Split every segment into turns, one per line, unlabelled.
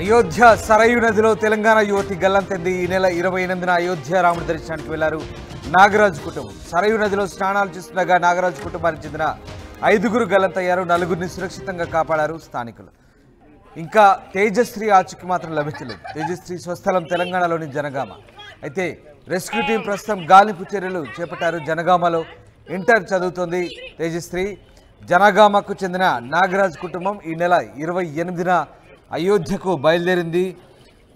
అయోధ్య సరయూ నదిలో తెలంగాణ యువతి గల్లంతైంది. ఈ నెల 28న అయోధ్య రాముడి దర్శనానికి వెళ్లారు నాగరాజు కుటుంబం. సరయూ నదిలో స్నానాలు చేస్తుండగా నాగరాజు కుటుంబానికి చెందిన 5గురు గల్లంతయ్యారు. 4గురిని సురక్షితంగా కాపాడారు స్థానికులు. ఇంకా తేజశ్రీ ఆచూకీ మాత్రం లభించలేదు. తేజశ్రీ స్వస్థలం తెలంగాణలోని జనగామ. అయితే రెస్క్యూ టీం ప్రస్తుతం గాలింపు చర్యలు చేపట్టారు. జనగామలో ఇంటర్ చదువుతోంది తేజశ్రీ. జనగామకు చెందిన నాగరాజు కుటుంబం ఈ నెల 28న అయోధ్యకు బయలుదేరింది.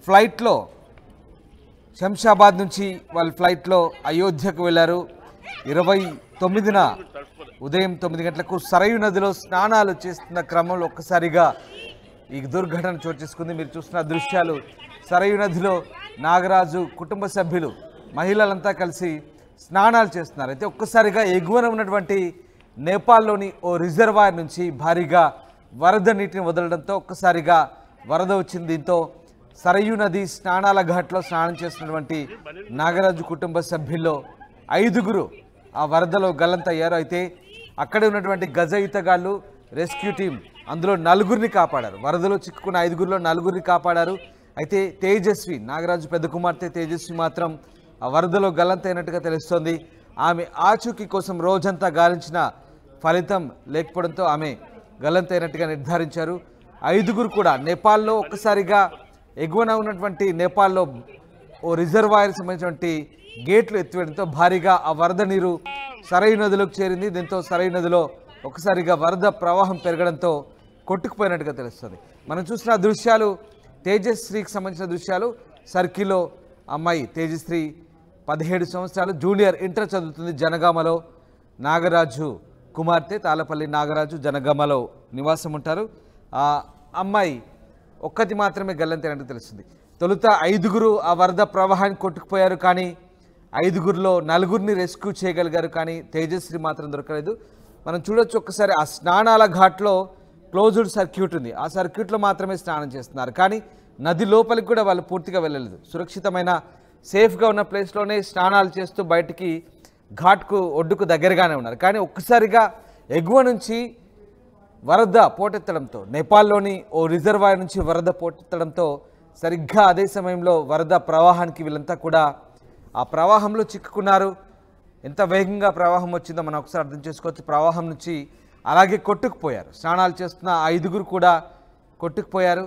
ఫ్లైట్లో శంషాబాద్ నుంచి వాళ్ళు ఫ్లైట్లో అయోధ్యకు వెళ్ళారు. 29న ఉదయం 9 గంటలకు సరయూ నదిలో స్నానాలు చేస్తున్న క్రమంలో ఒక్కసారిగా ఈ దుర్ఘటన చోటు చేసుకుంది. మీరు చూస్తున్న దృశ్యాలు సరయూ నదిలో నాగరాజు కుటుంబ సభ్యులు మహిళలంతా కలిసి స్నానాలు చేస్తున్నారు. అయితే ఒక్కసారిగా ఎగువన ఉన్నటువంటి నేపాల్లోని ఓ రిజర్వాయర్ నుంచి భారీగా వరద నీటిని వదలడంతో ఒక్కసారిగా వరద వచ్చింది. దీంతో సరయూ నది స్నానాల ఘాట్లో స్నానం చేస్తున్నటువంటి నాగరాజు కుటుంబ సభ్యుల్లో 5గురు ఆ వరదలో గల్లంతయ్యారు. అయితే అక్కడే ఉన్నటువంటి గజ ఈతగాళ్ళు రెస్క్యూ టీం అందులో 4గురిని కాపాడారు. వరదలో చిక్కుకున్న 5గురిలో 4గురిని కాపాడారు. అయితే తేజస్వి, నాగరాజు పెద్ద కుమార్తె తేజస్వి మాత్రం ఆ వరదలో గల్లంతైనట్టుగా తెలుస్తోంది. ఆమె ఆచూకీ కోసం రోజంతా గాలించిన ఫలితం లేకపోవడంతో ఆమె గల్లంతైనట్టుగా నిర్ధారించారు. 5గురు కూడా నేపాల్లో ఒక్కసారిగా ఎగువన ఉన్నటువంటి నేపాల్లో ఓ రిజర్వాయర్ సంబంధించినటువంటి గేట్లు ఎత్తివేయడంతో భారీగా ఆ వరద నీరు సరయూ నదిలోకి చేరింది. దీంతో సరయూ నదిలో ఒక్కసారిగా వరద ప్రవాహం పెరగడంతో కొట్టుకుపోయినట్టుగా తెలుస్తుంది. మనం చూసిన దృశ్యాలు తేజశ్రీకి సంబంధించిన దృశ్యాలు. సర్కిల్లో అమ్మాయి తేజశ్రీ 17 సంవత్సరాలు, జూనియర్ ఇంటర్ చదువుతుంది. జనగామలో నాగరాజు కుమార్తె తాళపల్లి నాగరాజు జనగామలో నివాసం ఉంటారు. ఆ అమ్మాయి ఒక్కటి మాత్రమే గల్లంతైనట్టు తెలుస్తుంది. తొలుత 5గురు ఆ వరద ప్రవాహాన్ని కొట్టుకుపోయారు. కానీ 5గురిలో 4గురిని రెస్క్యూ చేయగలిగారు. కానీ తేజశ్రీ మాత్రం దొరకలేదు. మనం చూడొచ్చు ఒక్కసారి ఆ స్నానాల ఘాట్లో క్లోజ్డ్ సర్క్యూట్ ఉంది. ఆ సర్క్యూట్లో మాత్రమే స్నానం చేస్తున్నారు. కానీ నది లోపలికి కూడా వాళ్ళు పూర్తిగా వెళ్ళలేదు. సురక్షితమైన సేఫ్గా ఉన్న ప్లేస్లోనే స్నానాలు చేస్తూ బయటికి ఘాట్కు ఒడ్డుకు దగ్గరగానే ఉన్నారు. కానీ ఒక్కసారిగా ఎగువ నుంచి వరద పోటెత్తడంతో నేపాల్లోని ఓ రిజర్వాయర్ నుంచి వరద పోటెత్తడంతో సరిగ్గా అదే సమయంలో వరద ప్రవాహానికి వీళ్ళంతా కూడా ఆ ప్రవాహంలో చిక్కుకున్నారు. ఎంత వేగంగా ప్రవాహం వచ్చిందో మనం ఒకసారి అర్థం చేసుకోవచ్చు. ప్రవాహం నుంచి అలాగే కొట్టుకుపోయారు. స్నానాలు చేస్తున్న 5గురు కూడా కొట్టుకుపోయారు.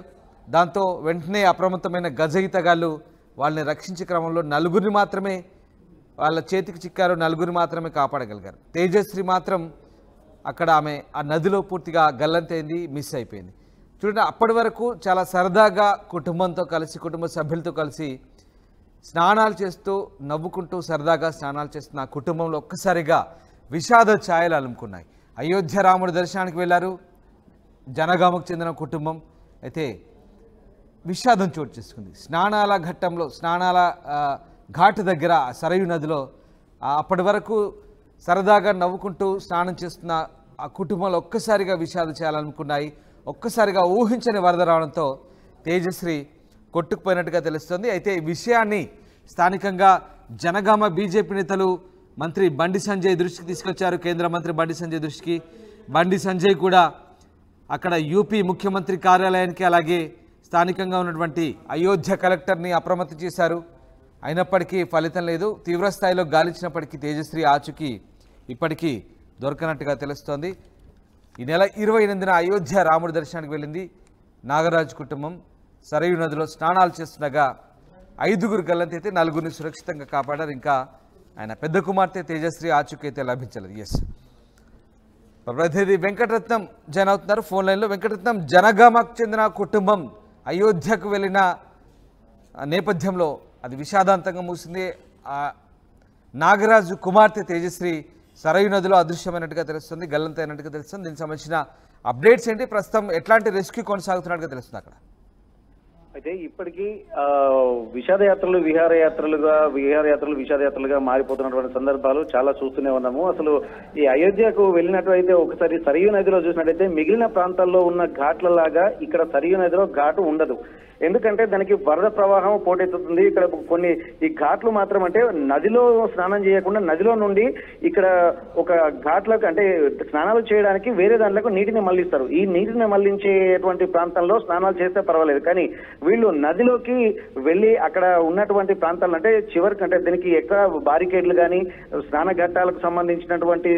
దాంతో వెంటనే అప్రమత్తమైన గజ ఈతగాళ్ళు వాళ్ళని రక్షించే క్రమంలో 4గురిని మాత్రమే వాళ్ళ చేతికి చిక్కారు. 4గురిని మాత్రమే కాపాడగలిగారు. తేజశ్రీ మాత్రం అక్కడ ఆమె ఆ నదిలో పూర్తిగా గల్లంతైంది, మిస్ అయిపోయింది. చూడండి, అప్పటి వరకు చాలా సరదాగా కుటుంబంతో కలిసి, కుటుంబ సభ్యులతో కలిసి స్నానాలు చేస్తూ నవ్వుకుంటూ సరదాగా స్నానాలు చేస్తున్న ఆ కుటుంబంలో ఒక్కసారిగా విషాద ఛాయలు అలుముకున్నాయి. అయోధ్య రాముడి దర్శనానికి వెళ్ళారు జనగామకు చెందిన కుటుంబం. అయితే విషాదం చోటు చేసుకుంది. స్నానాల ఘట్టంలో స్నానాల ఘాటు దగ్గర సరయూ నదిలో అప్పటి వరకు సరదాగా నవ్వుకుంటూ స్నానం చేస్తున్న ఆ కుటుంబంలో ఒక్కసారిగా విషాదం చేయాలనుకున్నాయి. ఒక్కసారిగా ఊహించని వరద రావడంతో తేజశ్రీ కొట్టుకుపోయినట్టుగా తెలుస్తుంది. అయితే ఈ విషయాన్ని స్థానికంగా జనగామ బీజేపీ నేతలు మంత్రి బండి సంజయ్ దృష్టికి తీసుకొచ్చారు. కేంద్ర మంత్రి బండి సంజయ్ దృష్టికి. బండి సంజయ్ కూడా అక్కడ యూపీ ముఖ్యమంత్రి కార్యాలయానికి అలాగే స్థానికంగా ఉన్నటువంటి అయోధ్య కలెక్టర్ని అప్రమత్తం చేశారు. అయినప్పటికీ ఫలితం లేదు. తీవ్రస్థాయిలో గాలించినప్పటికీ తేజశ్రీ ఆచూకీ ఇప్పటికీ దొరకనట్టుగా తెలుస్తోంది. ఈ నెల 28న అయోధ్య రాముడి దర్శనానికి వెళ్ళింది నాగరాజు కుటుంబం. సరయూ నదిలో స్నానాలు చేస్తుండగా 5గురు గల్లంతైతే 4గురిని సురక్షితంగా కాపాడారు. ఇంకా ఆయన పెద్ద కుమార్తె తేజశ్రీ ఆచూకీ అయితే లభించలేదు. ఎస్, ప్రతినిధి వెంకటరత్నం జాయిన్ అవుతున్నారు ఫోన్ లైన్లో. వెంకటరత్నం, జనగామకు చెందిన కుటుంబం అయోధ్యకు వెళ్ళిన నేపథ్యంలో అది విషాదాంతంగా మూసింది. నాగరాజు కుమార్తె తేజశ్రీ సరయూ నదిలో అదృశ్యమైనట్టుగా తెలుస్తుంది, గల్లంతైనట్టుగా తెలుస్తుంది. దీనికి సంబంధించిన అప్డేట్స్ ఏంటి? ప్రస్తుతం ఎట్లాంటి రెస్క్యూ కొనసాగుతున్నట్టుగా తెలుస్తుంది అక్కడ?
అయితే ఇప్పటికీ విషాదయాత్రలు విషాదయాత్రలుగా మారిపోతున్నటువంటి సందర్భాలు చాలా చూస్తూనే ఉన్నాము. అసలు ఈ అయోధ్యకు వెళ్ళినట్లయితే ఒకసారి సరయూ నదిలో చూసినట్టయితే మిగిలిన ప్రాంతాల్లో ఉన్న ఘాట్ల లాగా ఇక్కడ సరయూ నదిలో ఘాటు ఉండదు. ఎందుకంటే దానికి వరద ప్రవాహం పోటెత్తుతుంది. ఇక్కడ కొన్ని ఈ ఘాట్లు మాత్రం అంటే నదిలో స్నానం చేయకుండా నదిలో నుండి ఇక్కడ ఒక ఘాట్లకు అంటే స్నానాలు చేయడానికి వేరే దాంట్లకు నీటిని మళ్లిస్తారు. ఈ నీటిని మళ్లించేటువంటి ప్రాంతంలో స్నానాలు చేస్తే పర్వాలేదు, కానీ వీళ్ళు నదిలోకి వెళ్ళి అక్కడ ఉన్నటువంటి ప్రాంతాలు అంటే చివరికి అంటే దీనికి ఎక్కడ బారికేడ్లు కానీ స్నాన ఘట్టాలకు సంబంధించినటువంటి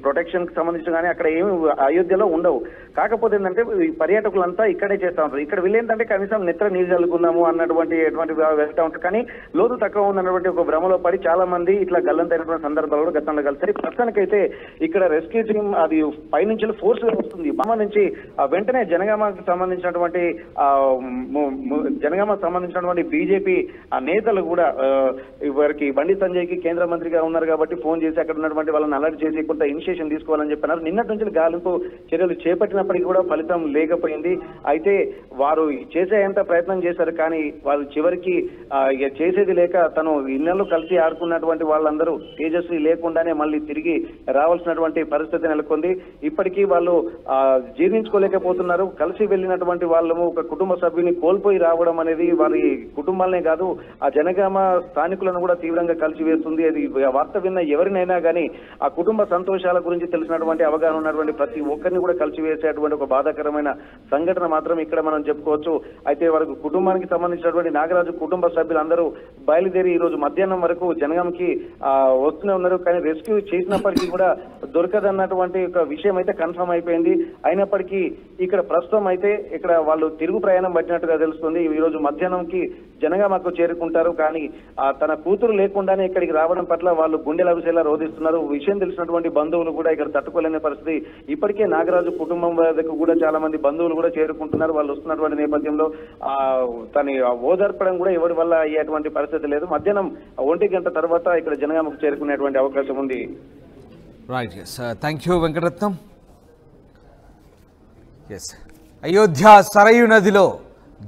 ప్రొటెక్షన్ కి సంబంధించిన కానీ అక్కడ ఏమి అయోధ్యలో ఉండవు. కాకపోతే ఏంటంటే ఈ పర్యాటకులంతా ఇక్కడే చేస్తా ఉంటారు. ఇక్కడ వీళ్ళేంటంటే కనీసం నెత్ర నీరు చల్లుకుందాము అన్నటువంటి వెళ్తా ఉంటారు. కానీ లోతు తక్కువ ఉన్నటువంటి ఒక భ్రమలో పడి చాలా మంది ఇట్లా గల్లంతైనటువంటి సందర్భాలు కూడా గతంలో కలిసి ప్రస్తుతానికైతే ఇక్కడ రెస్క్యూ టీమ్ అది పైనుంచి ఫోర్స్ గా వస్తుంది. సంబంధించి వెంటనే జనగామకు సంబంధించినటువంటి బీజేపీ నేతలు కూడా వారికి బండి సంజయ్ కి కేంద్ర మంత్రిగా ఉన్నారు కాబట్టి ఫోన్ చేసి అక్కడ ఉన్నటువంటి వాళ్ళని అలర్ట్ చేసి కొంత ఇనిషియేషన్ తీసుకోవాలని చెప్పినారు. నిన్నటి నుంచి గాలింపు చర్యలు చేపట్టినప్పటికీ కూడా ఫలితం లేకపోయింది. అయితే వారు చేసేంత ప్రయత్నం చేశారు కానీ వాళ్ళు చివరికి చేసేది లేక తను ఇళ్లలో కలిసి ఆడుకున్నటువంటి వాళ్ళందరూ తేజస్వి లేకుండానే మళ్ళీ తిరిగి రావాల్సినటువంటి పరిస్థితి నెలకొంది. ఇప్పటికీ వాళ్ళు జీర్ణించుకోలేకపోతున్నారు. కలిసి వెళ్ళినటువంటి వాళ్ళము ఒక కుటుంబ సభ్యుని కోల్పోయి రావడం అనేది వారి కుటుంబాలనే కాదు ఆ జనగామ స్థానికులను కూడా తీవ్రంగా కలిసివేస్తుంది. అది వార్త విన్న ఎవరినైనా కానీ ఆ కుటుంబ సంతోషాల గురించి తెలిసినటువంటి అవగాహన ఉన్నటువంటి ప్రతి ఒక్కరిని కూడా కలిసివేసేటువంటి ఒక బాధాకరమైన సంఘటన మాత్రం ఇక్కడ మనం చెప్పుకోవచ్చు. అయితే వారికి కుటుంబానికి సంబంధించినటువంటి నాగరాజు కుటుంబ సభ్యులందరూ బయలుదేరి ఈ రోజు మధ్యాహ్నం వరకు జనగాంకి వస్తూనే ఉన్నారు. కానీ రెస్క్యూ చేసినప్పటికీ కూడా దొరకదన్నటువంటి ఒక విషయం అయితే కన్ఫర్మ్ అయిపోయింది. అయినప్పటికీ ఇక్కడ ప్రస్తుతం అయితే ఇక్కడ వాళ్ళు తిరుగు ప్రయాణం పట్టినట్టుగా తెలుస్తుంది. ఈ రోజు మధ్యాహ్నంకి జనగామకు చేరుకుంటారు. కానీ తన కూతురు లేకుండానే ఇక్కడికి రావడం పట్ల వాళ్ళు గుండెల విషయాల రోధిస్తున్నారు. విషయం తెలిసినటువంటి బంధువులు కూడా ఇక్కడ తట్టుకోలేని పరిస్థితి. ఇప్పటికే నాగరాజు కుటుంబం వద్దకు కూడా చాలా మంది బంధువులు కూడా చేరుకుంటున్నారు. వాళ్ళు వస్తున్నటువంటి నేపథ్యంలో తన ఓదార్పడం కూడా ఎవరి వల్ల అయ్యేటువంటి పరిస్థితి లేదు. మధ్యాహ్నం 1 గంట తర్వాత ఇక్కడ జనగామకు చేరుకునేటువంటి అవకాశం ఉంది.
Right, thank you Venkataratnam. Ayodhya Sarayu నదిలో